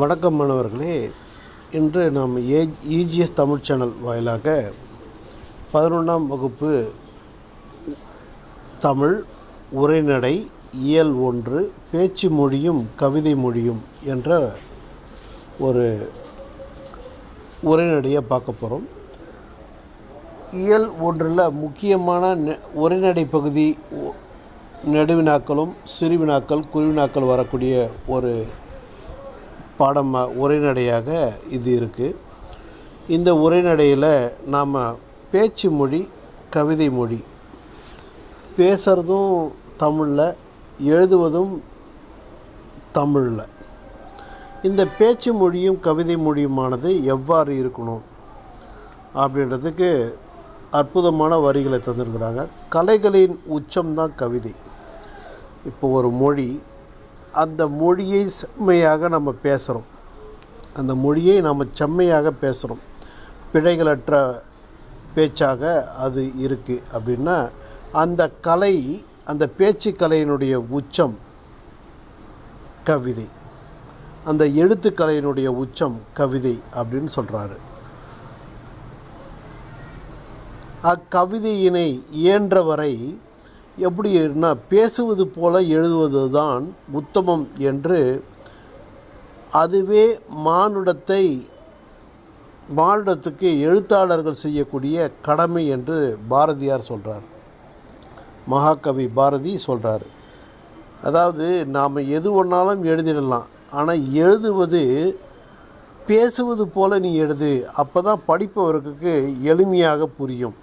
வணக்கம் மாணவர்களே. இன்று நாம் இஜிஎஸ் தமிழ் சேனல் வாயிலாக 11ஆம் வகுப்பு தமிழ் உரைநடை இயல் 1 பேச்சு மொழியும் கவிதை மொழியும் என்ற ஒரு உரைநடையை பார்க்க போகிறோம். இயல் 1ல் முக்கியமான உரைநடை பகுதி நெடுவினாக்களும் சிறுவினாக்கள் குறுவினாக்கள் வரக்கூடிய ஒரு உரைநடையாக இது இருக்குது. இந்த உரைநடையில் நாம் பேச்சு மொழி கவிதை மொழி பேசுகிறதும் தமிழில் எழுதுவதும் தமிழில் இந்த பேச்சு மொழியும் கவிதை மொழியுமானது எவ்வாறு இருக்கணும் அப்படின்றதுக்கு அற்புதமான வரிகளை தந்திருக்கிறாங்க. கலைகளின் உச்சம்தான் கவிதை. இப்போ ஒரு மொழி, அந்த மொழியை செம்மையாக நம்ம பேசுகிறோம், அந்த மொழியை நம்ம செம்மையாக பேசுகிறோம், பிழைகளற்ற பேச்சாக அது இருக்குது அப்படின்னா அந்த கலை, அந்த பேச்சு கலையினுடைய உச்சம் கவிதை, அந்த எழுத்துக்கலையினுடைய உச்சம் கவிதை அப்படின்னு சொல்கிறாரு. அக்கவிதையினை இயன்றவரை எப்படின்னா பேசுவது போல எழுதுவது தான் உத்தமம் என்று, அதுவே மானுடத்துக்கு எழுத்தாளர்கள் செய்யக்கூடிய கடமை என்று பாரதியார் சொல்கிறார், மகாகவி பாரதி சொல்கிறார். அதாவது நாம் எது ஒன்றாலும் எழுதிடலாம், ஆனால் எழுதுவது பேசுவது போல நீ எழுது, அப்போ தான் படிப்பவருக்கு எளிமையாக புரியும்.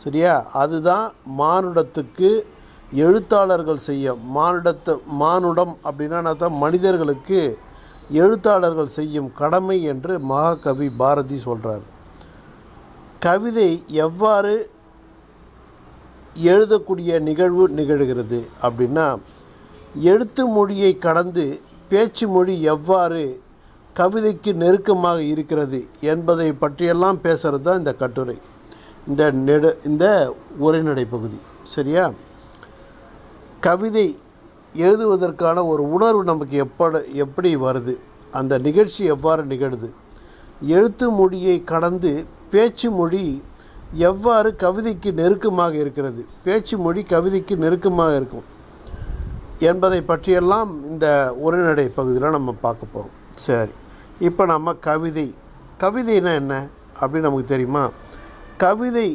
சரியா? அதுதான் மானுடத்துக்கு எழுத்தாளர்கள் செய்ய, மானுடம் அப்படின்னா தான் மனிதர்களுக்கு எழுத்தாளர்கள் செய்யும் கடமை என்று மகாகவி பாரதி சொல்கிறார். கவிதை எவ்வாறு எழுதக்கூடிய நிகழ்வு நிகழ்கிறது அப்படின்னா, எழுத்து மொழியை கடந்து பேச்சு மொழி எவ்வாறு கவிதைக்கு நெருக்கமாக இருக்கிறது என்பதை பற்றியெல்லாம் பேசுகிறது தான் இந்த கட்டுரை, இந்த உரைநடை பகுதி. சரியா? கவிதை எழுதுவதற்கான ஒரு உணர்வு நமக்கு எப்படி வருது, அந்த நிகழ்ச்சி எவ்வாறு நிகழுது, எழுத்து மொழியை கடந்து பேச்சு மொழி எவ்வாறு கவிதைக்கு நெருக்கமாக இருக்கிறது, பேச்சு மொழி கவிதைக்கு நெருக்கமாக இருக்கும் என்பதை பற்றியெல்லாம் இந்த உரைநடை பகுதியில் நம்ம பார்க்க போகிறோம். சரி, இப்போ நம்ம கவிதைனா என்ன அப்படின்னு நமக்கு தெரியுமா? கவிதை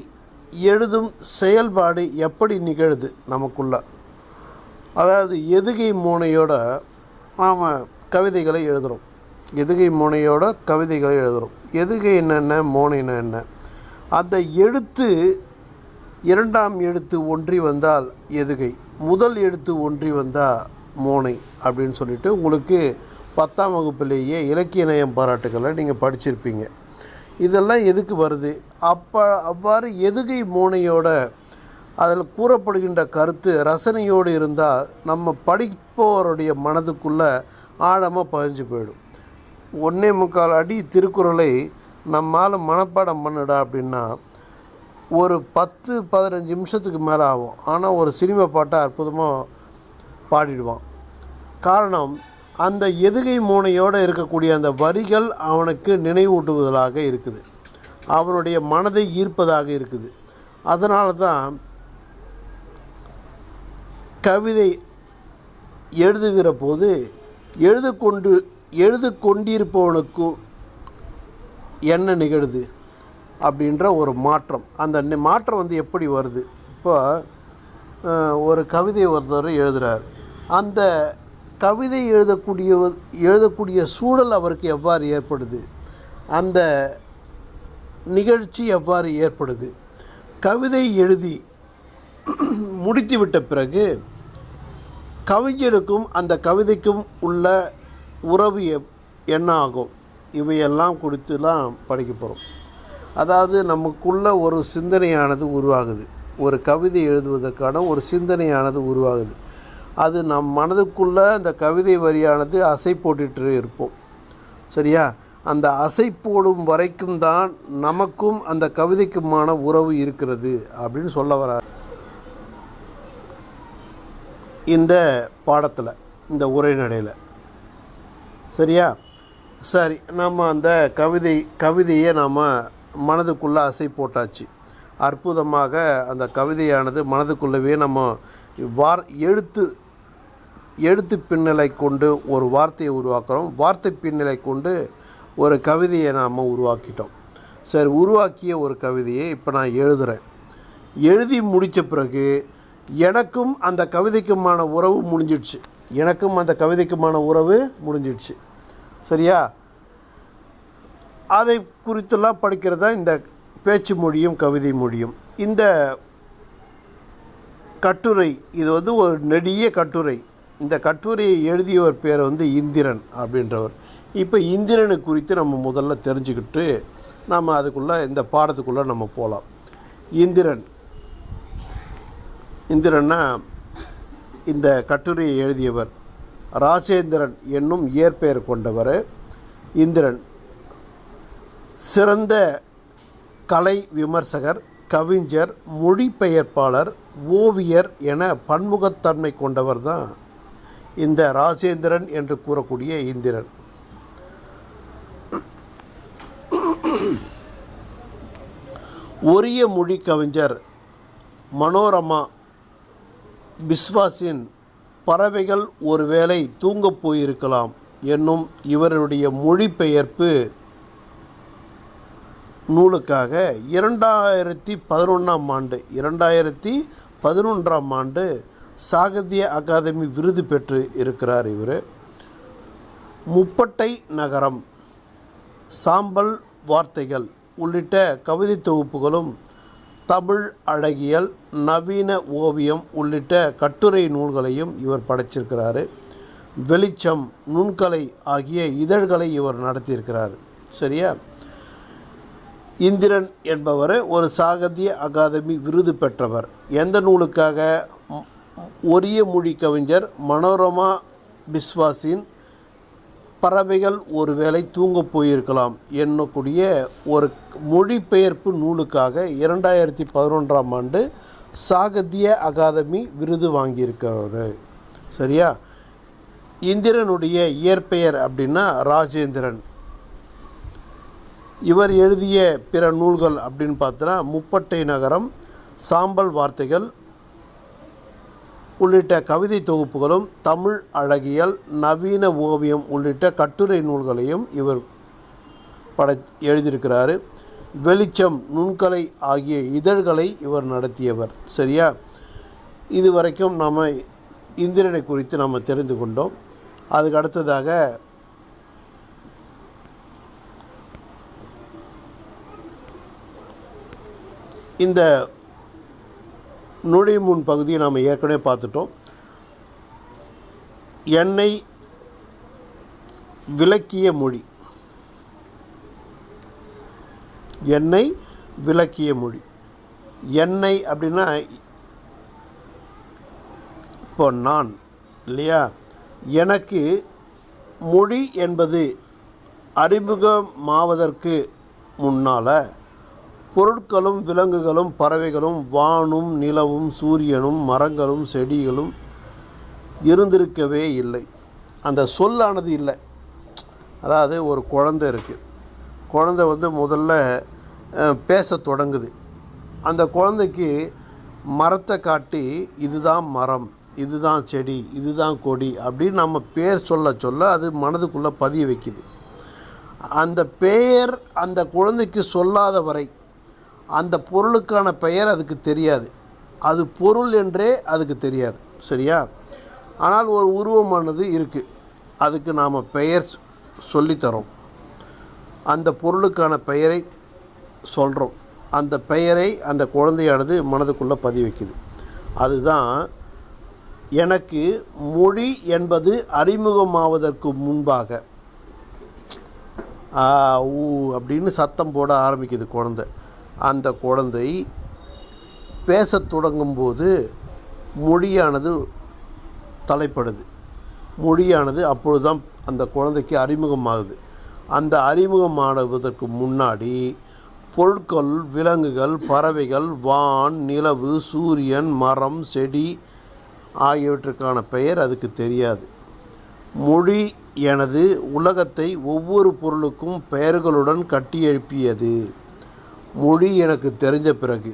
எழுதும் செயல்பாடு எப்படி நிகழுது நமக்குள்ள, அதாவது எதுகை மோனையோட நாம் கவிதைகளை எழுதுகிறோம், எதுகை மோனையோட கவிதைகளை எழுதுகிறோம். எதுகை என்னென்ன, மோனைனா என்ன? அந்த எழுத்து இரண்டாம் எழுத்து ஒன்றி வந்தால் எதுகை, முதல் எழுத்து ஒன்றி வந்தால் மோனை அப்படின்னு சொல்லிட்டு உங்களுக்கு 10ஆம் வகுப்பிலேயே இலக்கிய நயம் பாராட்டுக்களை நீங்கள் படிச்சிருப்பீங்க. இதெல்லாம் எதுக்கு வருது? அவ்வாறு எதுகை மோனையோட அதில் கூறப்படுகின்ற கருத்து ரசனையோடு இருந்தால் நம்ம படிப்பவருடைய மனதுக்குள்ளே ஆழமாக பதிஞ்சு போயிடும். 1.25 அடி திருக்குறளை நம்மால் மனப்பாடம் பண்ணிடா அப்படின்னா ஒரு 10-15 நிமிஷத்துக்கு மேலே ஆகும். ஆனால் ஒரு சினிமா பாட்டை அற்புதமாக பாடிடுவான். காரணம், அந்த எதுகை மோனையோடு இருக்கக்கூடிய அந்த வரிகள் அவனுக்கு நினைவூட்டுவதாக இருக்குது, அவனுடைய மனதை ஈர்ப்பதாக இருக்குது. அதனால தான் கவிதை எழுதுகிற போது எழுது கொண்டிருப்பவனுக்கு என்ன நிகழுது அப்படின்ற ஒரு மாற்றம், அந்த மாற்றம் எப்படி வருது? இப்போ ஒரு கவிதை ஒருத்தர் எழுதுகிறார், அந்த கவிதை எழுதக்கூடிய சூழல் அவருக்கு எவ்வாறு ஏற்படுது, அந்த நிகழ்ச்சி எவ்வாறு ஏற்படுது, கவிதை எழுதி முடித்துவிட்ட பிறகு கவிஞருக்கும் அந்த கவிதைக்கும் உள்ள உறவு என்ன ஆகும், இவையெல்லாம் குறித்துலாம் படிக்க போகிறோம். அதாவது நமக்குள்ள ஒரு சிந்தனையானது உருவாகுது, ஒரு கவிதை எழுதுவதற்கான ஒரு சிந்தனையானது உருவாகுது. அது நம் மனதுக்குள்ளே அந்த கவிதை வரியானது அசை போட்டுட்டு இருப்போம். சரியா? அந்த அசை போடும் வரைக்கும் தான் நமக்கும் அந்த கவிதைக்குமான உறவு இருக்கிறது அப்படின்னு சொல்ல வரார் இந்த பாடத்தில், இந்த உரைநடையில். சரியா? சரி, நம்ம அந்த கவிதையை நாம் மனதுக்குள்ளே அசை போட்டாச்சு. அற்புதமாக அந்த கவிதையானது மனதுக்குள்ளவே நம்ம எழுத்து பின்னலை கொண்டு ஒரு வார்த்தையை உருவாக்குறோம். வார்த்தை பின்னலை கொண்டு ஒரு கவிதையை நாம் உருவாக்கிட்டோம். சரி, உருவாக்கிய ஒரு கவிதையை இப்போ நான் எழுதுகிறேன். எழுதி முடித்த பிறகு எனக்கும் அந்த கவிதைக்குமான உறவு முடிஞ்சிடுச்சு. சரியா? அதை குறித்தெல்லாம் படிக்கிறது தான் இந்த பேச்சு மொழியும் கவிதை மொழியும். இந்த கட்டுரை இது ஒரு நெடிய கட்டுரை. இந்த கட்டுரையை எழுதியவர் பேர் இந்திரன் அப்படின்றவர். இப்போ இந்திரனை குறித்து நம்ம முதல்ல தெரிஞ்சுக்கிட்டு நம்ம அதுக்குள்ளே இந்த பாடத்துக்குள்ளே நம்ம போகலாம். இந்திரன்னா இந்த கட்டுரையை எழுதியவர் ராஜேந்திரன் என்னும் இயற்பெயர் கொண்டவர். இந்திரன் சிறந்த கலை விமர்சகர், கவிஞர், மொழிபெயர்ப்பாளர், ஓவியர் என பன்முகத்தன்மை கொண்டவர் தான் இந்த ராஜேந்திரன் என்று கூறக்கூடிய இந்திரன். ஒரிய மொழி கவிஞர் மனோரமா பிஸ்வாஸின் பறவைகள் ஒருவேளை தூங்கப் போயிருக்கலாம் என்னும் இவருடைய மொழிபெயர்ப்பு நூலுக்காக 2011ஆம் ஆண்டு சாகித்ய அகாதமி விருது பெற்று இருக்கிறார். இவர் முப்பட்டை நகரம், சாம்பல் வார்த்தைகள் உள்ளிட்ட கவிதை தொகுப்புகளும், தமிழ் அழகியல், நவீன ஓவியம் உள்ளிட்ட கட்டுரை நூல்களையும் இவர் படைச்சிருக்கிறார். வெளிச்சம், நுண்கலை ஆகிய இதழ்களை இவர் நடத்தியிருக்கிறார். சரியா? இந்திரன் என்பவர் ஒரு சாகித்ய அகாதமி விருது பெற்றவர். எந்த நூலுக்காக? ஒரிய மொழி கவிஞர் மனோரமா பிஸ்வாஸின் பறவைகள் ஒருவேளை தூங்கப் போயிருக்கலாம் என்னக்கூடிய ஒரு மொழிபெயர்ப்பு நூலுக்காக 2011ஆம் ஆண்டு சாகித்ய அகாதமி விருது வாங்கியிருக்கிறார். சரியா? இந்திரனுடைய இயற்பெயர் அப்படின்னா ராஜேந்திரன். இவர் எழுதிய பிற நூல்கள் அப்படின்னு பார்த்தோன்னா முப்பட்டை நகரம், சாம்பல் வார்த்தைகள் உள்ளிட்ட கவிதை தொகுப்புகளும், தமிழ் அழகியல், நவீன ஓவியம் உள்ளிட்ட கட்டுரை நூல்களையும் இவர் எழுதியிருக்கிறார். வெளிச்சம், நுண்கலை ஆகிய இதழ்களை இவர் நடத்தியவர். சரியா? இதுவரைக்கும் நாம் இந்திரனை குறித்து நாம் தெரிந்து கொண்டோம். அதுக்கு அடுத்ததாக இந்த நுழையும் முன் பகுதியை நாம் ஏற்கனவே பார்த்துட்டோம். என்னை விளக்கிய மொழி. என்னை அப்படின்னா இப்போ நான் இல்லையா? எனக்கு மொழி என்பது அறிமுகமாவதற்கு முன்னால் பொருட்களும், விலங்குகளும், பறவைகளும், வானும், நிலவும், சூரியனும், மரங்களும், செடிகளும் இருந்திருக்கவே இல்லை. அந்த சொல்லானது இல்லை. அதாவது ஒரு குழந்தை இருக்குது. குழந்தை முதல்ல பேச தொடங்குது. அந்த குழந்தைக்கு மரத்தை காட்டி இதுதான் மரம், இதுதான் செடி, இதுதான் கொடி அப்படின்னு நம்ம பேர் சொல்ல சொல்ல அது மனதுக்குள்ளே பதிய வைக்குது. அந்த பெயர் அந்த குழந்தைக்கு சொல்லாத வரை அந்த பொருளுக்கான பெயர் அதுக்கு தெரியாது. அது பொருள் என்றே அதுக்கு தெரியாது. சரியா? ஆனால் ஒரு உருவமானது இருக்குது. அதுக்கு நாம் பெயர் சொல்லித்தரோம். அந்த பொருளுக்கான பெயரை சொல்கிறோம். அந்த பெயரை அந்த குழந்தையானது மனதுக்குள்ளே பதிய வைக்குது. அதுதான் எனக்கு மொழி என்பது அறிமுகமாவதற்கு முன்பாக ஊ அப்படின்னு சத்தம் போட ஆரம்பிக்குது குழந்தை. அந்த குழந்தை பேசத் தொடங்கும்போது மொழியானது தலைப்படுது. மொழியானது அப்பொழுதுதான் அந்த குழந்தைக்கு அறிமுகமாகுது. அந்த அறிமுகமானதற்கு முன்னாடி பொருட்கள், விலங்குகள், பறவைகள், வான், நிலவு, சூரியன், மரம், செடி ஆகியவற்றுக்கான பெயர் அதுக்கு தெரியாது. மொழி எனது உலகத்தை ஒவ்வொரு பொருளுக்கும் பெயர்களுடன் கட்டியெழுப்பியது. மொழி எனக்கு தெரிஞ்ச பிறகு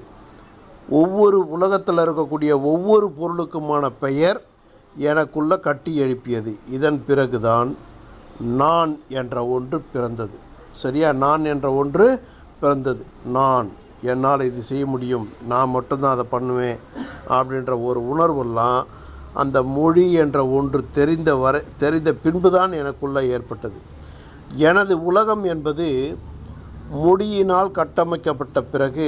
ஒவ்வொரு உலகத்தில் இருக்கக்கூடிய ஒவ்வொரு பொருளுக்குமான பெயர் எனக்குள்ள கட்டி எழுப்பியது. இதன் பிறகுதான் நான் என்ற ஒன்று பிறந்தது. சரியா? நான் என்ற ஒன்று பிறந்தது. நான், என்னால் இது செய்ய முடியும், நான் மட்டும்தான் அதை பண்ணுவேன் அப்படின்ற ஒரு உணர்வெல்லாம் அந்த மொழி என்ற ஒன்று தெரிந்த பின்புதான் எனக்குள்ளே ஏற்பட்டது. எனது உலகம் என்பது மொழியினால் கட்டமைக்கப்பட்ட பிறகு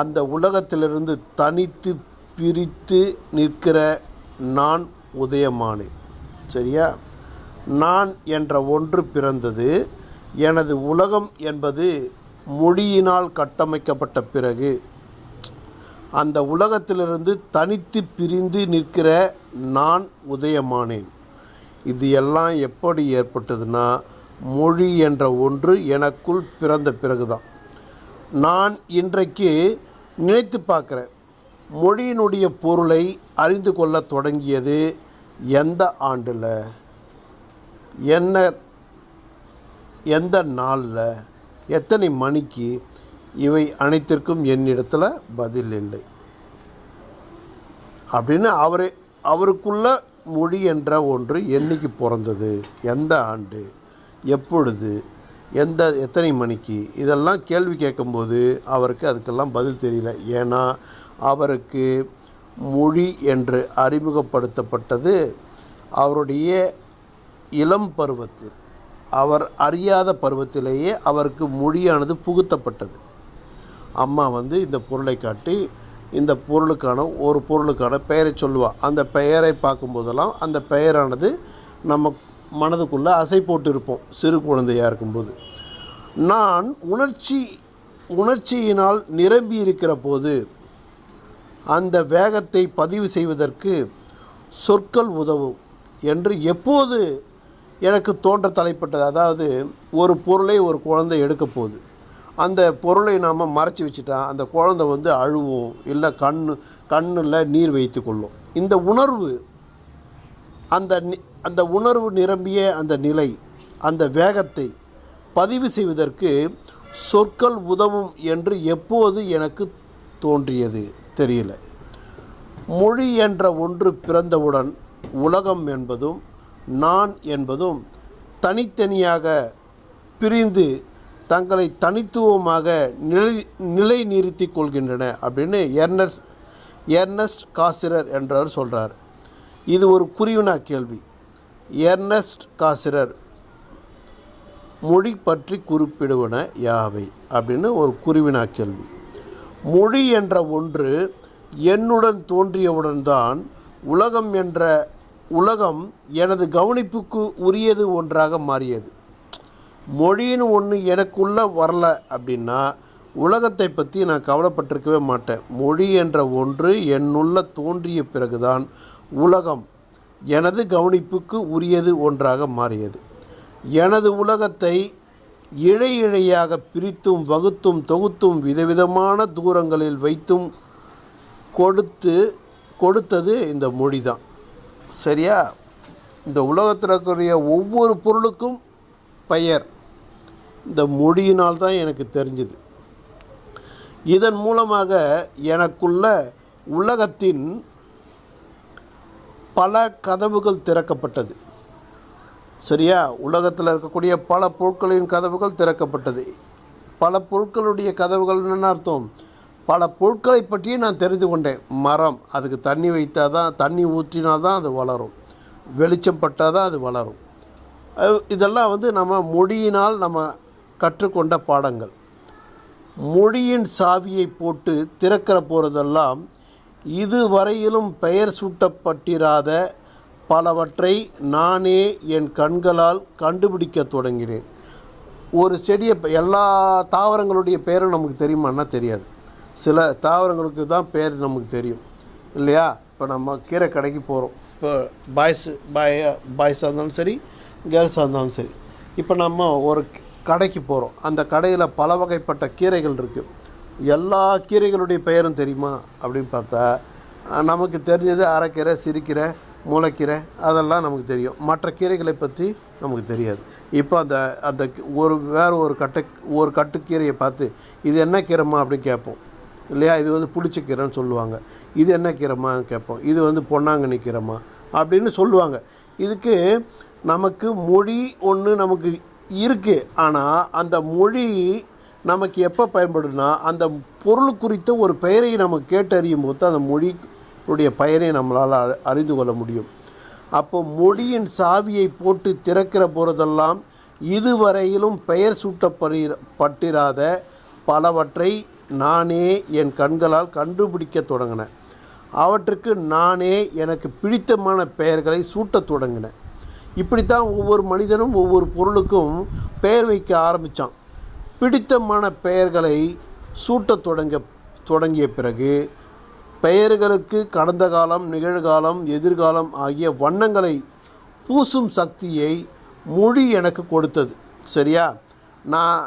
அந்த உலகத்திலிருந்து தனித்து பிரித்து நிற்கிற நான் உதயமானேன். சரியா? நான் என்ற ஒன்று பிறந்தது. எனது உலகம் என்பது மொழியினால் கட்டமைக்கப்பட்ட பிறகு அந்த உலகத்திலிருந்து தனித்து பிரிந்து நிற்கிற நான் உதயமானேன். இது எல்லாம் எப்படி ஏற்பட்டதுன்னா, மொழி என்ற ஒன்று எனக்குள் பிறந்த பிறகுதான். நான் இன்றைக்கு நினைத்து பார்க்குறேன், மொழியினுடைய பொருளை அறிந்து கொள்ள தொடங்கியது எந்த ஆண்டில், எந்த நாளில், எத்தனை மணிக்கு, இவை அனைத்திற்கும் என்னிடத்தில் பதில் இல்லை அப்படின்னு அவருக்குள்ள மொழி என்ற ஒன்று என்னைக்கு பிறந்தது, எந்த ஆண்டு, எப்பொழுது, எத்தனை மணிக்கு, இதெல்லாம் கேள்வி கேட்கும்போது அவருக்கு அதுக்கெல்லாம் பதில் தெரியல. ஏன்னா அவருக்கு மொழி என்று அறிமுகப்படுத்தப்பட்டது அவருடைய இளம் பருவத்தில், அவர் அறியாத பருவத்திலேயே அவருக்கு மொழியானது புகுத்தப்பட்டது. அம்மா இந்த பொருளை காட்டி இந்த ஒரு பொருளுக்கான பெயரை சொல்லுவாள். அந்த பெயரை பார்க்கும்போதெல்லாம் அந்த பெயரானது நம்ம மனதுக்குள்ளே அசை போட்டு இருப்போம் சிறு குழந்தையாக இருக்கும்போது. நான் உணர்ச்சியினால் நிரம்பி இருக்கிற போது அந்த வேகத்தை பதிவு செய்வதற்கு சொற்கள் உதவும் என்று எப்போது எனக்கு தோன்ற தலைப்பட்டது. அதாவது ஒரு பொருளை ஒரு குழந்தை எடுக்க போகுது, அந்த பொருளை நாம் மறைச்சி வச்சுட்டா அந்த குழந்தை அழுவும், இல்லை கண்ணில் நீர் வைத்து கொள்ளும். இந்த உணர்வு, அந்த உணர்வு நிரம்பிய அந்த நிலை, அந்த வேகத்தை பதிவு செய்வதற்கு சொற்கள் உதவும் என்று எப்போது எனக்கு தோன்றியது தெரியல. மொழி என்ற ஒன்று பிறந்தவுடன் உலகம் என்பதும் நான் என்பதும் தனித்தனியாக பிரிந்து தங்களை தனித்துவமாக நிலை நிறுத்தி கொள்கின்றன அப்படின்னு எர்னஸ்ட் காசிரர் என்றவர் சொல்கிறார். இது ஒரு குறிவினா கேள்வி. எர்னஸ்ட் காசிரர் மொழி பற்றி குறிப்பிடுவன யாவை அப்படின்னு ஒரு குறிவினா கேள்வி. மொழி என்ற ஒன்று என்னுடன் தோன்றியவுடன் தான் உலகம் எனது கவனிப்புக்கு உரியது ஒன்றாக மாறியது. மொழின்னு ஒன்று எனக்குள்ளே வரல அப்படின்னா உலகத்தை பற்றி நான் கவலைப்பட்டிருக்கவே மாட்டேன். மொழி என்ற ஒன்று என்னுள்ள தோன்றிய பிறகுதான் உலகம் எனது கவனிப்புக்கு உரியது ஒன்றாக மாறியது. எனது உலகத்தை இழை இழையாக பிரித்தும் வகுத்தும் தொகுத்தும் விதவிதமான தூரங்களில் வைத்தும் கொடுத்தது இந்த மொழி தான். சரியா? இந்த உலகத்தில் இருக்கக்கூடிய ஒவ்வொரு பொருளுக்கும் பெயர் இந்த மொழியினால் தான் எனக்கு தெரிஞ்சுது. இதன் மூலமாக எனக்குள்ள உலகத்தின் பல கதவுகள் திறக்கப்பட்டது. சரியா? உலகத்தில் இருக்கக்கூடிய பல பொருட்களின் கதவுகள் திறக்கப்பட்டது. பல பொருட்களுடைய கதவுகள் என்ன அர்த்தம்? பல பொருட்களை பற்றியும் நான் தெரிந்து கொண்டேன். மரம், அதுக்கு தண்ணி வைத்தால் தான், தண்ணி ஊற்றினால் தான் அது வளரும், வெளிச்சம் பட்டால் தான் அது வளரும். இதெல்லாம் நம்ம மொழியினால் நம்ம கற்றுக்கொண்ட பாடங்கள். மொழியின் சாவியை போட்டு திறக்கிற போகிறதெல்லாம் இதுவரையிலும் பெயர் சூட்டப்பட்டிராத பலவற்றை நானே என் கண்களால் கண்டுபிடிக்க தொடங்கினேன். ஒரு செடியை, எல்லா தாவரங்களுடைய பேரும் நமக்கு தெரியுமான்னா தெரியாது. சில தாவரங்களுக்கு தான் பேர் நமக்கு தெரியும் இல்லையா? இப்போ நம்ம கீரை கடைக்கு போகிறோம். இப்போ பாய்ஸாக இருந்தாலும் சரி, கேர்ள்ஸாக இருந்தாலும் சரி. இப்போ நம்ம ஒரு கடைக்கு போகிறோம். அந்த கடையில் பல வகைப்பட்ட கீரைகள் இருக்குது. எல்லா கீரைகளுடைய பெயரும் தெரியுமா அப்படின்னு பார்த்தா நமக்கு தெரிஞ்சது அரைக்கீரை, சிறுக்கீரை, முளைக்கீரை அதெல்லாம் நமக்கு தெரியும். மற்ற கீரைகளை பற்றி நமக்கு தெரியாது. இப்போ அந்த அந்த வேறு ஒரு கட்டுக்கீரையை பார்த்து இது என்ன கீரைம்மா அப்படின்னு கேட்போம் இல்லையா? இது வந்து புளிச்சக்கீரைன்னு சொல்லுவாங்க. இது என்ன கீரைம்மான்னு கேட்போம். இது வந்து பொன்னாங்கண்ணி கீரைம்மா அப்படின்னு சொல்லுவாங்க. இதுக்கு நமக்கு மொழி ஒன்று நமக்கு இருக்குது. ஆனால் அந்த மொழி நமக்கு எப்போ பயன்படுதுன்னா அந்த பொருள் குறித்த ஒரு பெயரை நம்ம கேட்டறியும் போது அந்த மொழியுடைய பெயரை நம்மளால் அறிந்து கொள்ள முடியும். அப்போ மொழியின் சாவியை போட்டு திறக்கிற போகிறதெல்லாம் இதுவரையிலும் பெயர் சூட்டப்பட்டிராத பலவற்றை நானே என் கண்களால் கண்டுபிடிக்க தொடங்கினேன். அவற்றுக்கு நானே எனக்கு பிடித்தமான பெயர்களை சூட்டத் தொடங்கினேன். இப்படித்தான் ஒவ்வொரு மனிதனும் ஒவ்வொரு பொருளுக்கும் பெயர் வைக்க ஆரம்பித்தான். பிடித்தமான பெயர்களை சூட்டத் தொடங்கிய பிறகு பெயர்களுக்கு கடந்த காலம், நிகழ்காலம், எதிர்காலம் ஆகிய வண்ணங்களை பூசும் சக்தியை மொழி எனக்கு கொடுத்தது. சரியா? நான்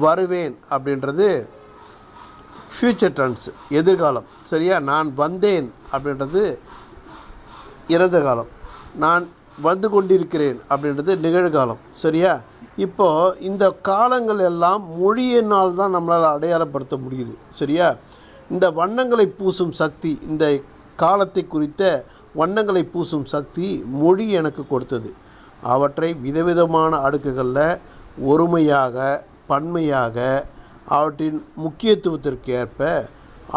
வருவேன் அப்படின்றது ஃப்யூச்சர் டென்ஸ், எதிர்காலம். சரியா? நான் வந்தேன் அப்படின்றது இறந்த காலம். நான் வந்து கொண்டிருக்கிறேன் அப்படின்றது நிகழ்காலம். சரியா? இப்போது இந்த காலங்கள் எல்லாம் மொழியினால் தான் நம்மளால் அடையாளப்படுத்த முடியுது. சரியா? இந்த வண்ணங்களை பூசும் சக்தி, இந்த காலத்தை குறித்த வண்ணங்களை பூசும் சக்தி மொழி எனக்கு கொடுத்தது. அவற்றை விதவிதமான அடுக்குகளில் ஒருமையாக, பன்மையாக, அவற்றின் முக்கியத்துவத்திற்கு ஏற்ப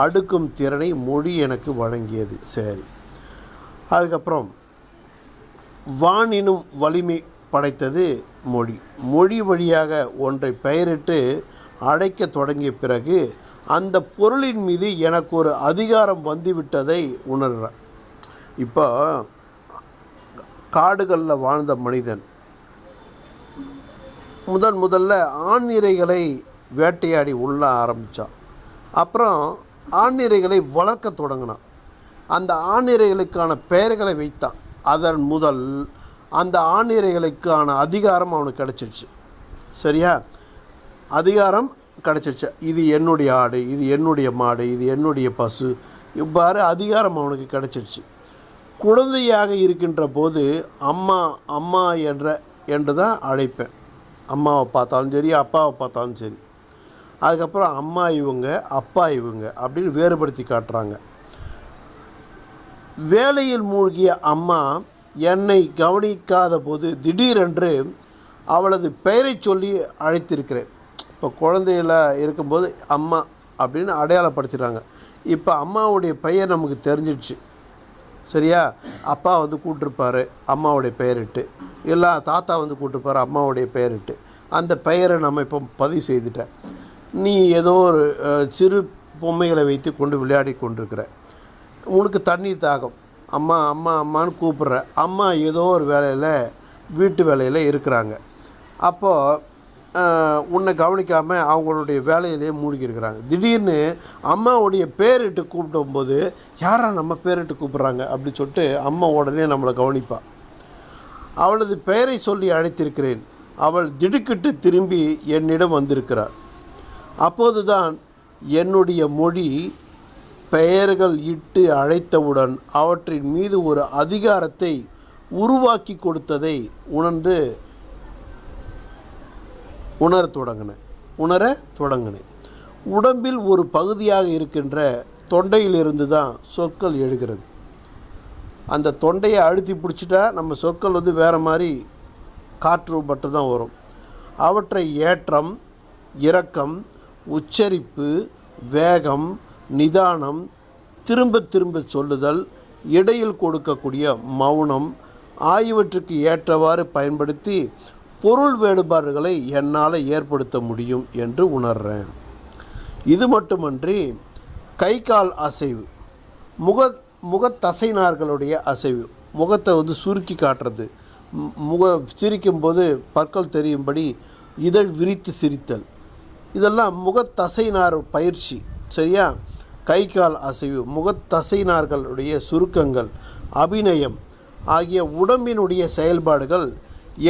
அடுக்கும் திறனை மொழி எனக்கு வழங்கியது. சரி, அதுக்கப்புறம் வானினும் வலிமை படைத்தது மொழி. மொழி வழியாக ஒன்றை பெயரிட்டு அழைக்க தொடங்கிய பிறகு அந்த பொருளின் மீது எனக்கு ஒரு அதிகாரம் வந்துவிட்டதை உணர்கிறேன். இப்போ காடுகளில் வாழ்ந்த மனிதன் முதல்ல ஆண்நிறைகளை வேட்டையாடி உள்ள ஆரம்பித்தான். அப்புறம் ஆண்நிறைகளை வளர்க்க தொடங்கினான். அந்த ஆண்நிறைகளுக்கான பெயர்களை வைத்தான். அதன் முதல் அந்த ஆண்நிறைகளுக்கான அதிகாரம் அவனுக்கு கிடச்சிடுச்சு. சரியா? அதிகாரம் கிடச்சிடுச்சு. இது என்னுடைய ஆடு, இது என்னுடைய மாடு, இது என்னுடைய பசு, இவ்வாறு அதிகாரம் அவனுக்கு கிடச்சிடுச்சு. குழந்தையாக இருக்கின்ற போது அம்மா அம்மா என்று தான் அழைப்பேன். அம்மாவை பார்த்தாலும் சரி, அப்பாவை பார்த்தாலும் சரி. அதுக்கப்புறம் அம்மா இவங்க, அப்பா இவங்க அப்படின்னு வேறுபடுத்தி காட்டுறாங்க. வேலையில் மூழ்கிய அம்மா என்னை கவனிக்காத போது திடீரென்று அவளது பெயரை சொல்லி அழைத்திருக்கிறேன். இப்போ குழந்தையில் இருக்கும்போது அம்மா அப்படின்னு அடையாளப்படுத்திடுறாங்க. இப்போ அம்மாவுடைய பெயர் நமக்கு தெரிஞ்சிடுச்சு. சரியா? அப்பா வந்து கூப்பிட்ருப்பார் அம்மாவுடைய பெயரிட்டு, இல்லை தாத்தா வந்து கூப்பிட்ருப்பார் அம்மாவுடைய பெயரிட்டு. அந்த பெயரை நம்ம இப்போ பதிவு செய்துட்டேன். நீ ஏதோ ஒரு சிறு பொம்மைகளை வைத்து கொண்டு விளையாடி கொண்டிருக்கிற. உனக்கு தண்ணீர் தாகம், அம்மா அம்மா அம்மான்னு கூப்பிட்ற. அம்மா ஏதோ ஒரு வேலையில், வீட்டு வேலையில் இருக்கிறாங்க. அப்போது உன்னை கவனிக்காமல் அவங்களுடைய வேலையிலேயே மூழ்கியிருக்கிறாங்க. திடீர்னு அம்மாவுடைய பேரிட்டு கூப்பிடும்போது யாரா நம்ம பேரிட்டு கூப்பிட்றாங்க அப்படி சொல்லிட்டு அம்மா உடனே நம்மளை கவனிப்பாள். அவளது பெயரை சொல்லி அழைத்திருக்கிறேன். அவள் திடுக்கிட்டு திரும்பி என்னிடம் வந்திருக்கிறார். அப்போது தான் என்னுடைய மொழி பெயர்கள் இட்டு அழைத்தவுடன் அவற்றின் மீது ஒரு அதிகாரத்தை உருவாக்கி கொடுத்ததை உணரத் தொடங்கினேன். உடம்பில் ஒரு பகுதியாக இருக்கின்ற தொண்டையிலிருந்து தான் சொற்கள் எழுகிறது. அந்த தொண்டையை அழுத்தி பிடிச்சிட்டா நம்ம சொற்கள் வந்து வேறு மாதிரி காற்று மட்டும்தான் வரும். அவற்றை ஏற்றம், இறக்கம், உச்சரிப்பு, வேகம், நிதானம், திரும்ப திரும்ப சொல்லுதல், இடையில் கொடுக்கக்கூடிய மௌனம் ஆகியவற்றுக்கு ஏற்றவாறு பயன்படுத்தி பொருள் வேறுபாடுகளை என்னால் ஏற்படுத்த முடியும் என்று உணர்கிறேன். இது மட்டுமன்றி கை கால் அசைவு, முகத்தசைநார்களுடைய அசைவு, முகத்தை வந்து சுருக்கி காட்டுறது, சிரிக்கும்போது பற்கள் தெரியும்படி இதழ் விரித்து சிரித்தல், இதெல்லாம் முகத்தசைநார் பயிற்சி. சரியா? கை கால் அசைவு, முகத்தசைநார்களுடைய சுருக்கங்கள், அபிநயம் ஆகிய உடம்பினுடைய செயல்பாடுகள்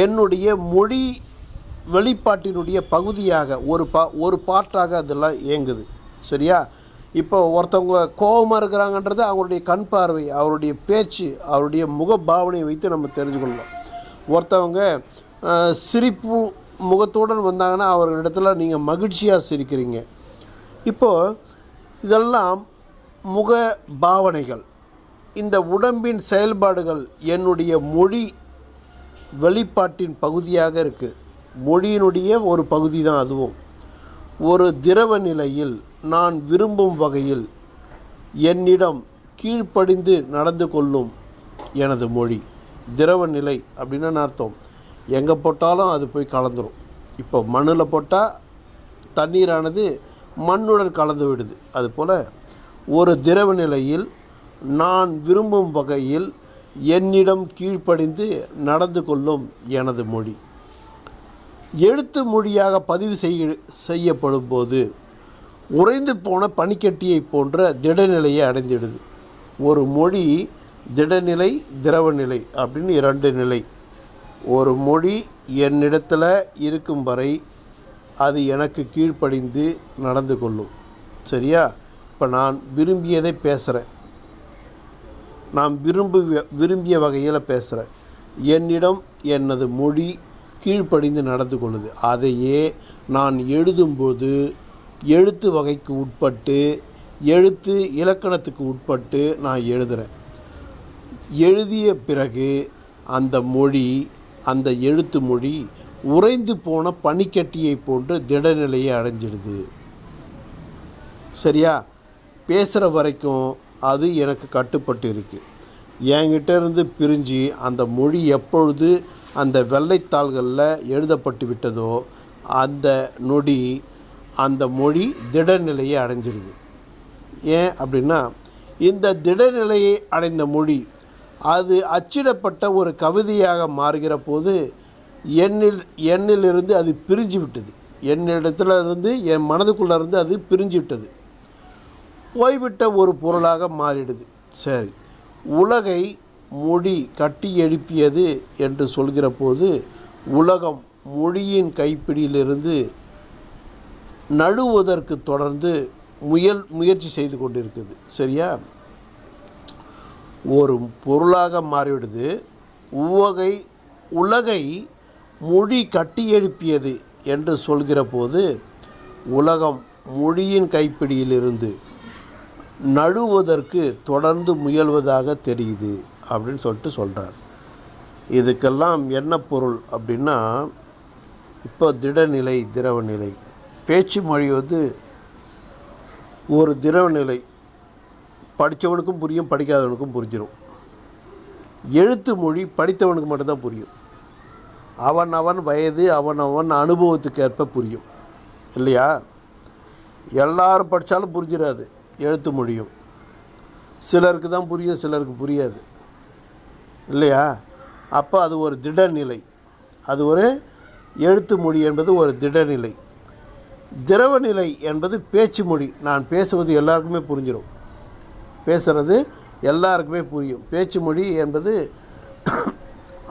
என்னுடைய மொழி வெளிப்பாட்டினுடைய பகுதியாக ஒரு பார்ட்டாக அதெல்லாம் இயங்குது. சரியா? இப்போ ஒருத்தவங்க கோபமாக இருக்கிறாங்கன்றது அவங்களுடைய கண் பார்வை, அவருடைய பேச்சு, அவருடைய முக பாவனையை வைத்து நம்ம தெரிஞ்சுக்கொள்ளலாம். ஒருத்தவங்க சிரிப்பு முகத்துடன் வந்தாங்கன்னா அவர்களிடத்தில் நீங்கள் மகிழ்ச்சியாக சிரிக்கிறீங்க. இப்போது இதெல்லாம் முக பாவனைகள். இந்த உடம்பின் செயல்பாடுகள் என்னுடைய மொழி வெளிப்பாட்டின் பகுதியாக இருக்குது. மொழியினுடைய ஒரு பகுதி தான் அதுவும். ஒரு திரவ நிலையில் நான் விரும்பும் வகையில் என்னிடம் கீழ்ப்படிந்து நடந்து கொள்ளும் எனது மொழி. திரவ நிலை அப்படின்னு அர்த்தம், எங்கே போட்டாலும் அது போய் கலந்துரும். இப்போ மண்ணில் போட்டால் தண்ணீரானது மண்ணுடன் கலந்து விடுது. அதுபோல் ஒரு திரவ நிலையில் நான் விரும்பும் வகையில் என்னிடம் கீழ்ப்படிந்து நடந்து கொள்ளும் எனது மொழி. எழுத்து மொழியாக பதிவு செய்யப்படும் போது உறைந்து போன பனிக்கட்டியை போன்ற திடநிலையை அடைந்திடுது. ஒரு மொழி திடநிலை, திரவநிலை அப்படின்னு 2 நிலை. ஒரு மொழி என்னிடத்தில் இருக்கும் வரை அது எனக்கு கீழ்ப்படிந்து நடந்து கொள்ளும். சரியா? இப்போ நான் விரும்பியதை பேசுகிறேன், நான் விரும்பிய வகையில் பேசுகிறேன். என்னிடம் எனது மொழி கீழ்ப்படிந்து நடந்து கொள்ளுது. அதையே நான் எழுதும்போது எழுத்து வகைக்கு உட்பட்டு, எழுத்து இலக்கணத்துக்கு உட்பட்டு நான் எழுதுகிறேன். எழுதிய பிறகு அந்த மொழி, அந்த எழுத்து மொழி உறைந்து போன பனிக்கட்டியை போன்று திடநிலையை அடைஞ்சிடுது. சரியா? பேசுகிற வரைக்கும் அது எனக்கு கட்டுப்பட்டு இருக்குது. என்கிட்ட இருந்து பிரிஞ்சு அந்த மொழி எப்பொழுது அந்த வெள்ளைத்தாள்களில் எழுதப்பட்டு விட்டதோ அந்த நொடி அந்த மொழி திடநிலையை அடைஞ்சிடுது. ஏன் அப்படின்னா, இந்த திடநிலையை அடைந்த மொழி அது அச்சிடப்பட்ட ஒரு கவிதையாக மாறுகிற போது என்னிலிருந்து அது பிரிஞ்சு விட்டது. என்னிடத்துல இருந்து, என் மனதுக்குள்ளே இருந்து அது பிரிஞ்சு விட்டது, போய்விட்ட ஒரு பொருளாக மாறிடுது. சரி, உலகை மொழி கட்டி எழுப்பியது என்று சொல்கிற போது உலகம் மொழியின் கைப்பிடியிலிருந்து நழுவுவதற்கு தொடர்ந்து முயற்சி செய்து கொண்டிருக்குது. சரியா? ஒரு பொருளாக மாறிவிடுது. உலகை மொழி கட்டி எழுப்பியது என்று சொல்கிற போது உலகம் மொழியின் கைப்பிடியிலிருந்து நழுவுவதற்கு தொடர்ந்து முயல்வதாக தெரியுது அப்படின்னு சொல்கிறார். இதுக்கெல்லாம் என்ன பொருள் அப்படின்னா, இப்போ திடநிலை, திரவநிலை. பேச்சு மொழி ஒரு திரவநிலை. படித்தவனுக்கும் புரியும், படிக்காதவனுக்கும் புரிஞ்சிடும். எழுத்து மொழி படித்தவனுக்கு மட்டும்தான் புரியும். அவன் வயது, அவன் அனுபவத்துக்கு ஏற்ப புரியும். இல்லையா? எல்லாரும் படித்தாலும் புரிஞ்சிடாது எழுத்து மொழியும். சிலருக்கு தான் புரியும், சிலருக்கு புரியாது. இல்லையா? அப்போ அது ஒரு திடநிலை. அது ஒரு எழுத்து மொழி என்பது ஒரு திடநிலை. திரவநிலை என்பது பேச்சு மொழி. நான் பேசுவது எல்லாருக்குமே புரிஞ்சிடும், பேசுகிறது எல்லாருக்குமே புரியும். பேச்சு மொழி என்பது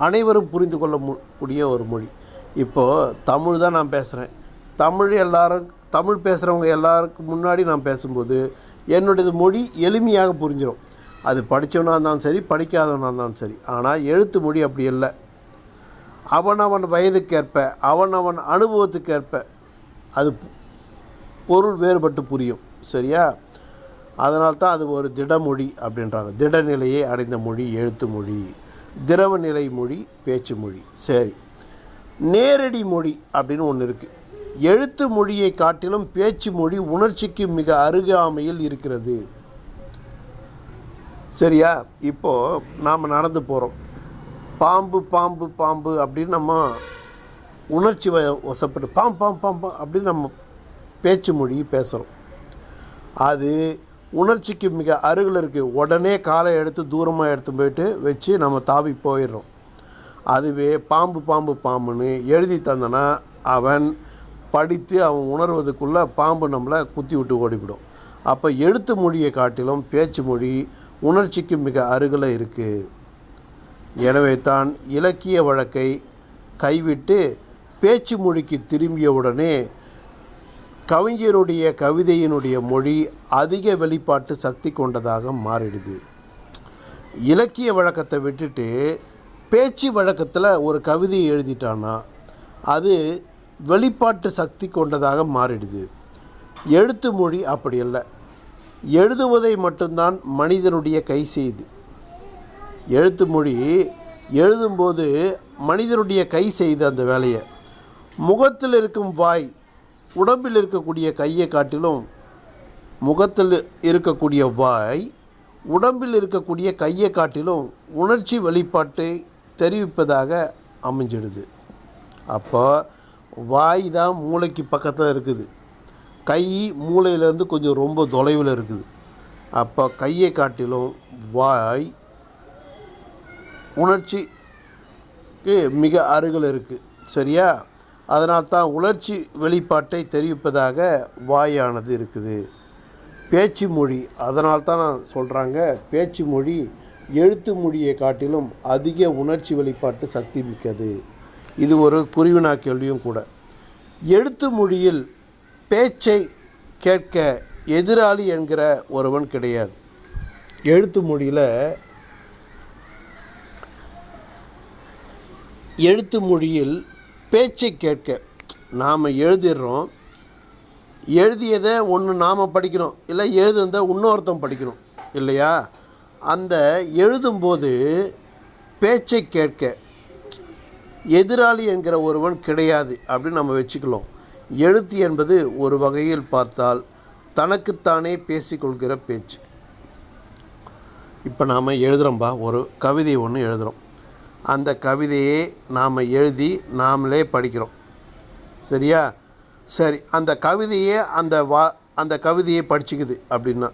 அனைவரும் புரிந்து கொள்ளக்கூடிய ஒரு மொழி. இப்போது தமிழ் தான் நான் பேசுகிறேன். தமிழ் பேசுகிறவங்க எல்லாருக்கும் முன்னாடி நான் பேசும்போது என்னுடைய மொழி எளிமையாக புரிஞ்சிடும். அது படித்தவனாக இருந்தாலும் சரி, படிக்காதவனாக இருந்தாலும் சரி. ஆனால் எழுத்து மொழி அப்படி இல்லை. அவன் வயதுக்கேற்ப, அவன் அனுபவத்துக்கேற்ப அது பொருள் வேறுபட்டு புரியும். சரியா? அதனால்தான் அது ஒரு திடமொழி அப்படின்றாங்க. திடநிலையை அடைந்த மொழி எழுத்து மொழி, திரவநிலை மொழி பேச்சு மொழி. சரி, நேரடி மொழி அப்படின்னு ஒன்று இருக்குது. எழுத்து மொழியை காட்டிலும் பேச்சு மொழி உணர்ச்சிக்கு மிக அருகாமையில் இருக்கிறது. சரியா? இப்போது நாம் நடந்து போகிறோம், பாம்பு பாம்பு பாம்பு அப்படின்னு நம்ம உணர்ச்சி வசப்பட்டு பாம்பு அப்படின்னு நம்ம பேச்சு மொழி பேசுகிறோம். அது உணர்ச்சிக்கு மிக அருகில் இருக்குது. உடனே காலை எடுத்து தூரமாக எடுத்து போயிட்டு வச்சு நம்ம தாவி போயிடுறோம். அதுவே பாம்பு பாம்பு பாம்புன்னு எழுதி தந்தனா அவன் படித்து அவன் உணர்வதுக்குள்ளே பாம்பு நம்மளை குத்தி விட்டு ஓடிவிடும். அப்போ எழுத்து மொழியை காட்டிலும் பேச்சு மொழி உணர்ச்சிக்கு மிக அருகில் இருக்குது. எனவே தான் இலக்கிய வழக்கை கைவிட்டு பேச்சு மொழிக்கு திரும்பியவுடனே கவிஞருடைய கவிதையினுடைய மொழி அதிக வெளிப்பாட்டு சக்தி கொண்டதாக மாறிடுது. இலக்கிய வழக்கத்தை விட்டுட்டு பேச்சு வழக்கத்தில் ஒரு கவிதையை எழுதிட்டான்னா அது வெளிப்பாட்டு சக்தி கொண்டதாக மாறிடுது. எழுத்து மொழி அப்படி இல்லை. எழுதுவதை மட்டும்தான் மனிதனுடைய கை செய்து. எழுத்து மொழி எழுதும்போது மனிதனுடைய கை செய்து அந்த வேலையை. முகத்தில் இருக்கும் வாய் உடம்பில் இருக்கக்கூடிய கையை காட்டிலும் முகத்தில் இருக்கக்கூடிய வாய் உடம்பில் இருக்கக்கூடிய கையை காட்டிலும் உணர்ச்சி வெளிப்பாட்டை தெரிவிப்பதாக அமைஞ்சிடுது. அப்போ வாய் தான் மூளைக்கு பக்கத்தில் இருக்குது, கை மூளையிலேருந்து கொஞ்சம் ரொம்ப தொலைவில் இருக்குது. அப்போ கையை காட்டிலும் வாய் உணர்ச்சிக்கு மிக அருகில் இருக்குது. சரியா? அதனால்தான் உணர்ச்சி வெளிப்பாட்டை தெரிவிப்பதாக வாயானது இருக்குது. பேச்சு மொழி, அதனால்தான் நான் சொல்கிறாங்க, பேச்சு மொழி எழுத்து மொழியை காட்டிலும் அதிக உணர்ச்சி வெளிப்பாட்டு சக்தி மிக்கது. இது ஒரு குருவினா கேள்வியும் கூட. எழுத்து மொழியில் பேச்சை கேட்க எதிராளி என்கிற ஒருவன் கிடையாது. எழுத்து மொழியில் பேச்சை கேட்க நாம் எழுதிடுறோம். எழுதியதை ஒன்று நாம் படிக்கணும், இல்லை எழுதுனதை இன்னொருத்தன் படிக்கணும் இல்லையா? அந்த எழுதும்போது பேச்சை கேட்க எதிராளி என்கிற ஒருவன் கிடையாது அப்படின்னு நம்ம வச்சுக்கலாம். எழுத்து என்பது ஒரு வகையில் பார்த்தால் தனக்குத்தானே பேசிக்கொள்கிற பேச்சு. இப்போ நாம் எழுதுகிறோம்பா, ஒரு கவிதை ஒன்று எழுதுகிறோம். அந்த கவிதையை நாம் எழுதி நாமளே படிக்கிறோம். சரியா? சரி, அந்த கவிதையே அந்த கவிதையை படிச்சுக்குது அப்படின்னா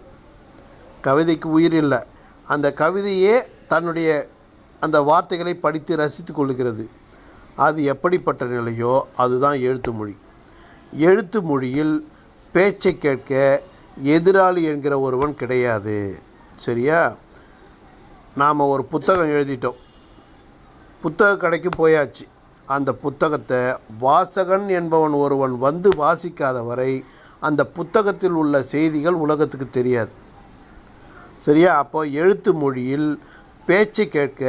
கவிதைக்கு உயிர் இல்லை. அந்த கவிதையே தன்னுடைய அந்த வார்த்தைகளை படித்து ரசித்து கொள்கிறது. அது எப்படிப்பட்ட நிலையோ அதுதான் எழுத்து மொழி. எழுத்து மொழியில் பேச்சை கேட்க எதிராளி என்கிற ஒருவன் கிடையாது. சரியா? நாம் ஒரு புத்தகம் எழுதிட்டோம், புத்தக கடைக்கு போயாச்சு. அந்த புத்தகத்தை வாசகன் என்பவன் ஒருவன் வந்து வாசிக்காத வரை அந்த புத்தகத்தில் உள்ள செய்திகள் உலகத்துக்கு தெரியாது. சரியா? அப்போ எழுத்து மொழியில் பேச்சை கேட்க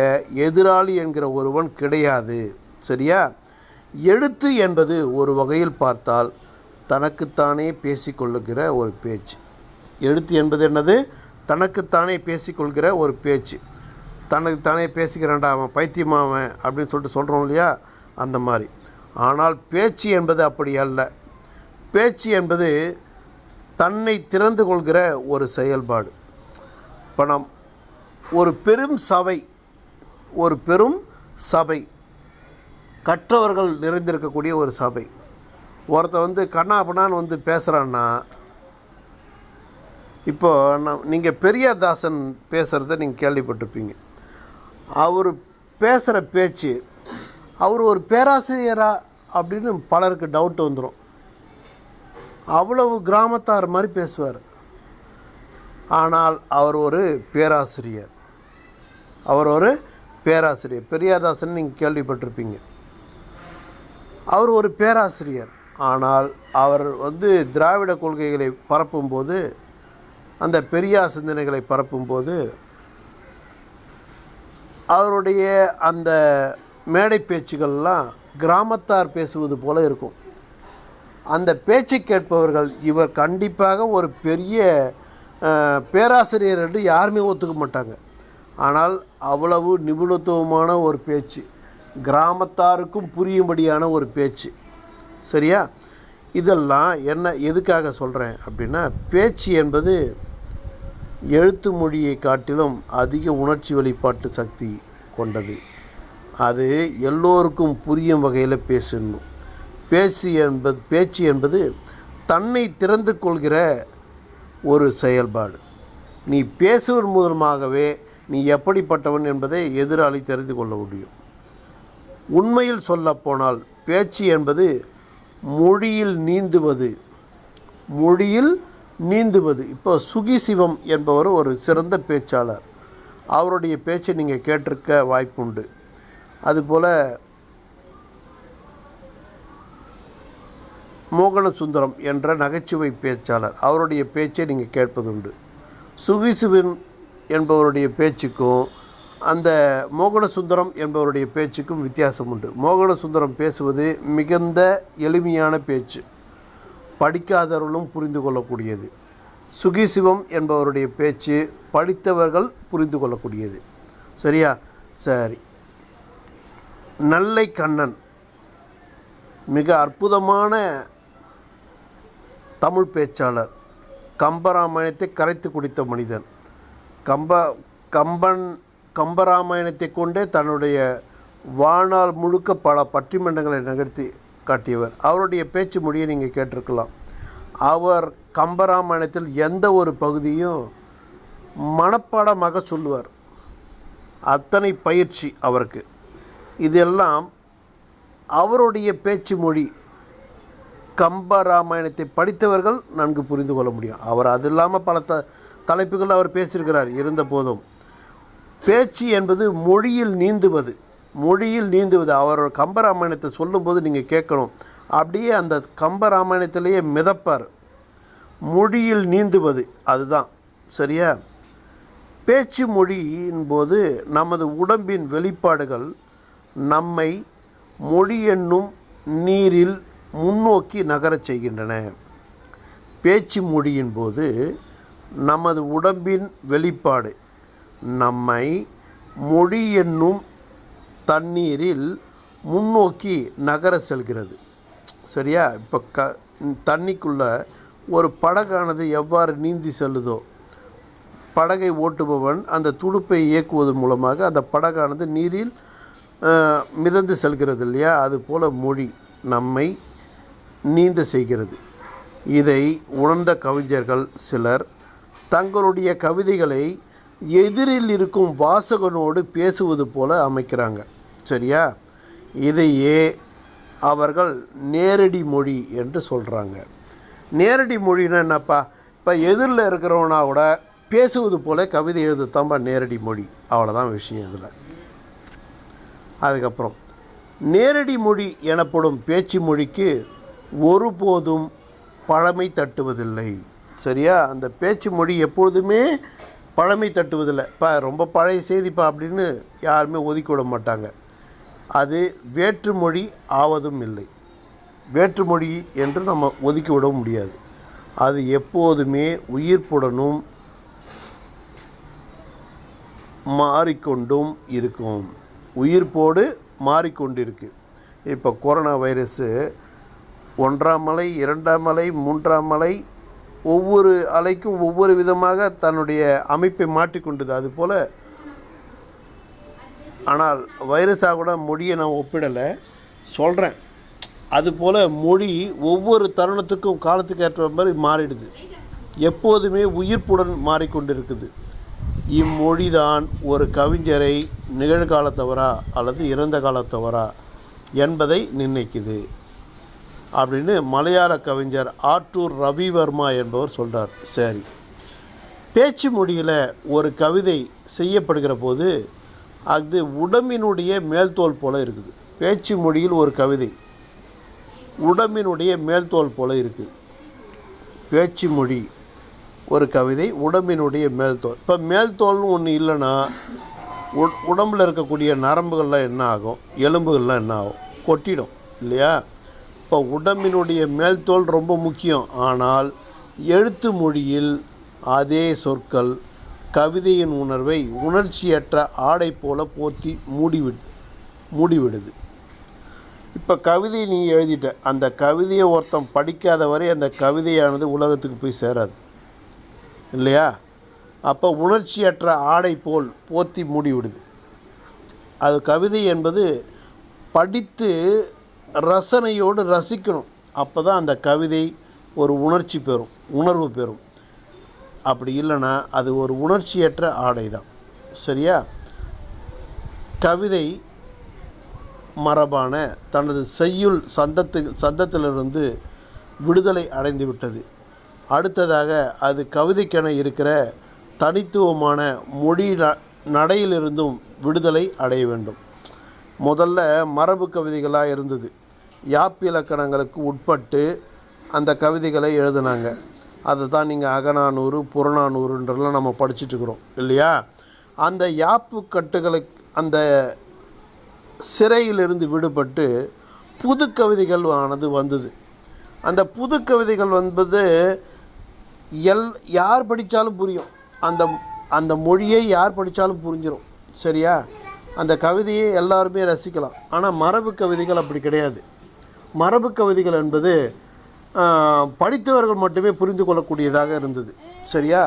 எதிராளி என்கிற ஒருவன் கிடையாது. சரியா? எழுத்து என்பது ஒரு வகையில் பார்த்தால் தனக்குத்தானே பேசிக்கொள்ளுகிற ஒரு பேச்சு. எழுத்து என்பது என்னது? தனக்குத்தானே பேசிக்கொள்கிற ஒரு பேச்சு. தனக்குத்தானே பேசிக்கிறான்டா அவன் பைத்தியமாவன் அப்படின்னு சொல்கிறோம் இல்லையா? அந்த மாதிரி. ஆனால் பேச்சு என்பது அப்படி அல்ல. பேச்சு என்பது தன்னை திறந்து கொள்கிற ஒரு செயல்பாடு. இப்போ நாம் ஒரு பெரும் சபை கற்றவர்கள் நிறைந்திருக்கக்கூடிய ஒரு சபை. ஒருத்தர் வந்து கண்ணாபண்ணான்னு வந்து பேசுகிறான்னா, இப்போது நீங்கள் பெரியார்தாசன் பேசுகிறத நீங்கள் கேள்விப்பட்டிருப்பீங்க. அவர் பேசுகிற பேச்சு, அவர் ஒரு பேராசிரியரா அப்படின்னு பலருக்கு டவுட் வந்துடும். அவ்வளவு கிராமத்தார் மாதிரி பேசுவார். ஆனால் அவர் ஒரு பேராசிரியர். பெரியார்தாசன் நீங்கள் கேள்விப்பட்டிருப்பீங்க. அவர் ஒரு பேராசிரியர். ஆனால் அவர் வந்து திராவிட கொள்கைகளை பரப்பும்போது, அந்த பெரியார் சிந்தனைகளை பரப்பும்போது அவருடைய அந்த மேடை பேச்சுகள்லாம் கிராமத்தார் பேசுவது போல இருக்கும். அந்த பேச்சை கேட்பவர்கள் இவர் கண்டிப்பாக ஒரு பெரிய பேராசிரியர் என்று யாருமே ஒத்துக்க மாட்டாங்க. ஆனால் அவ்வளவு நிபுணத்துவமான ஒரு பேச்சு, கிராமத்தாருக்கும் புரியும்படியான ஒரு பேச்சு. சரியா? இதெல்லாம் எதுக்காக சொல்கிறேன் அப்படின்னா, பேச்சு என்பது எழுத்து மொழியை காட்டிலும் அதிக உணர்ச்சி வெளிப்பாட்டு சக்தி கொண்டது. அது எல்லோருக்கும் புரியும் வகையில் பேசணும். பேச்சு என்பது தன்னை திறந்து கொள்கிற ஒரு செயல்பாடு. நீ பேசுவதன் மூலமாகவே நீ எப்படிப்பட்டவன் என்பதை எதிராளி தெரிந்து கொள்ள முடியும். உண்மையில் சொல்லப்போனால் பேச்சு என்பது மொழியில் நீந்துவது. இப்போ சுகிசிவம் என்பவர் ஒரு சிறந்த பேச்சாளர். அவருடைய பேச்சை நீங்கள் கேட்டிருக்க வாய்ப்புண்டு. அதுபோல் மோகனசுந்தரம் என்ற நகைச்சுவை பேச்சாளர், அவருடைய பேச்சை நீங்கள் கேட்பதுண்டு. சுகிசிவன் என்பவருடைய பேச்சுக்கும் அந்த மோகனசுந்தரம் என்பவருடைய பேச்சுக்கும் வித்தியாசம் உண்டு. மோகனசுந்தரம் பேசுவது மிகுந்த எளிமையான பேச்சு, படிக்காதவர்களும் புரிந்து கொள்ளக்கூடியது. சுகிசிவம் என்பவருடைய பேச்சு படித்தவர்கள் புரிந்து கொள்ளக்கூடியது. சரியா? சரி. நல்லை கண்ணன் மிக அற்புதமான தமிழ் பேச்சாளர். கம்பராமாயணத்தை கரைத்து குடித்த மனிதன். கம்பராமாயணத்தை கொண்டே தன்னுடைய வாழ்நாள் முழுக்க பல பட்டிமன்றங்களை நிகழ்த்தி காட்டியவர். அவருடைய பேச்சு மொழியை நீங்கள் கேட்டிருக்கலாம். அவர் கம்பராமாயணத்தில் எந்த ஒரு பகுதியும் மனப்பாடமாக சொல்லுவார். அத்தனை பயிற்சி அவருக்கு. இதெல்லாம் அவருடைய பேச்சு மொழி. கம்பராமாயணத்தை படித்தவர்கள் நன்கு புரிந்து கொள்ள முடியும். அவர் அது இல்லாமல் பல தலைப்புகள் அவர் பேசியிருக்கிறார். இருந்த போதும் பேச்சு என்பது மொழியில் நீந்துவது. அவர் கம்பராமாயணத்தை சொல்லும்போது நீங்கள் கேட்கணும். அப்படியே அந்த கம்பராமாயணத்திலேயே மிதப்பார். மொழியில் நீந்துவது அதுதான். சரியா? பேச்சு மொழியின் போது நமது உடம்பின் வெளிப்பாடுகள் நம்மை மொழி என்னும் நீரில் முன்னோக்கி நகரச் செய்கின்றன. பேச்சு மொழியின் போது நமது உடம்பின் வெளிப்பாடு நம்மை மொழி என்னும் தண்ணீரில் முன்னோக்கி நகர செல்கிறது. சரியா? இப்போ தண்ணிக்குள்ளே ஒரு படகானது எவ்வாறு நீந்தி செல்லுதோ, படகை ஓட்டுபவன் அந்த துடுப்பை இயக்குவது மூலமாக அந்த படகானது நீரில் மிதந்து செல்கிறது இல்லையா? அதுபோல் மொழி நம்மை நீந்த செய்கிறது. இதை உணர்ந்த கவிஞர்கள் சிலர் தங்களுடைய கவிதைகளை எதிரில் இருக்கும் வாசகனோடு பேசுவது போல அமைக்கிறாங்க. சரியா? இதையே அவர்கள் நேரடி மொழி என்று சொல்கிறாங்க. நேரடி மொழின்னா என்னப்பா? இப்போ எதிரில் இருக்கிறவனா கூட பேசுவது போல கவிதை எழுதுத்தாம்பா நேரடி மொழி. அவ்வளோதான் விஷயம் இதில். அதுக்கப்புறம் நேரடி மொழி எனப்படும் பேச்சு மொழிக்கு ஒருபோதும் பழமை தட்டுவதில்லை. சரியா? அந்த பேச்சு மொழி எப்பொழுதுமே பழமை தட்டுவதில்லை. இப்போ ரொம்ப பழைய செய்திப்பா அப்படின்னு யாருமே ஒதுக்கி விட மாட்டாங்க. அது வேற்றுமொழி ஆவதும் இல்லை. வேற்றுமொழி என்று நம்ம ஒதுக்கி விட முடியாது. அது எப்போதுமே உயிர்ப்புடனும் மாறிக்கொண்டும் இருக்கும். உயிர்ப்போடு மாறிக்கொண்டிருக்கு. இப்போ கொரோனா வைரஸு 1ஆம் அலை, 2ஆம் அலை, 3ஆம் அலை, ஒவ்வொரு அலைக்கும் ஒவ்வொரு விதமாக தன்னுடைய அமைப்பை மாற்றிக்கொண்டது. அதுபோல் ஆனால் வைரஸாக கூட மொழியை நான் ஒப்பிடலை, சொல்கிறேன். அதுபோல் மொழி ஒவ்வொரு தருணத்துக்கும் காலத்துக்கு ஏற்ற மாதிரி மாறிடுது. எப்போதுமே உயிர்ப்புடன் மாறிக்கொண்டிருக்குது. இம்மொழிதான் ஒரு கவிஞரை நிகழ்காலத்தவரா அல்லது இறந்த காலத்தவரா என்பதை நிர்ணயிக்குது அப்படின்னு மலையாள கவிஞர் ஆற்றூர் ரவிவர்மா என்பவர் சொல்கிறார். சரி, பேச்சு மொழியில் ஒரு கவிதை செய்யப்படுகிற போது அது உடம்பினுடைய மேல்தோல் போல் இருக்குது. பேச்சு மொழியில் ஒரு கவிதை உடம்பினுடைய மேல்தோல் போல் இருக்குது. பேச்சு மொழி ஒரு கவிதை உடம்பினுடைய மேல்தோல். இப்போ மேல்தோல்னு ஒன்று இல்லைன்னா உடம்பில் இருக்கக்கூடிய நரம்புகள்லாம் என்ன ஆகும், எலும்புகள்லாம் என்ன ஆகும், கொட்டிடும் இல்லையா? இப்போ உடம்பினுடைய மேல்தோல் ரொம்ப முக்கியம். ஆனால் எழுத்து மொழியில் அதே சொற்கள் கவிதையின் உணர்வை உணர்ச்சியற்ற ஆடை போல போர்த்தி மூடிவிடுது. இப்போ கவிதை நீ எழுதிட்ட, அந்த கவிதையை ஒருத்தன் படிக்காத வரை அந்த கவிதையானது உலகத்துக்கு போய் சேராது இல்லையா? அப்போ உணர்ச்சியற்ற ஆடை போல் போர்த்தி மூடிவிடுது. அது கவிதை என்பது படித்து ரசனையோடு ரசிக்கணும். அப்போ தான் அந்த கவிதை ஒரு உணர்ச்சி பெறும், உணர்வு பெறும். அப்படி இல்லைன்னா அது ஒரு உணர்ச்சியற்ற ஆடை தான். சரியா? கவிதை மரபான தனது செய்யுள் சந்தத்திலிருந்து விடுதலை அடைந்து விட்டது. அடுத்ததாக அது கவிதைக்கென இருக்கிற தனித்துவமான மொழி நடையிலிருந்தும் விடுதலை அடைய வேண்டும். முதல்ல மரபு கவிதைகளாக இருந்தது. யாப்பிலக்கணங்களுக்கு உட்பட்டு அந்த கவிதைகளை எழுதுனாங்க. அதை தான் நீங்கள் அகநானூறு புறநானூறுன்றலாம் நம்ம படிச்சுட்ருக்குறோம் இல்லையா? அந்த யாப்பு கட்டுகளை அந்த சிறையிலிருந்து விடுபட்டு புது கவிதைகள் ஆனது வந்தது. அந்த புது கவிதைகள் என்பது யார் படித்தாலும் புரியும். அந்த அந்த மொழியை யார் படித்தாலும் புரிஞ்சிடும். சரியா? அந்த கவிதையை எல்லாருமே ரசிக்கலாம். ஆனால் மரபு கவிதைகள் அப்படி கிடையாது. மரபு கவிதைகள் என்பது படித்தவர்கள் மட்டுமே புரிந்து கொள்ளக்கூடியதாக இருந்தது. சரியா?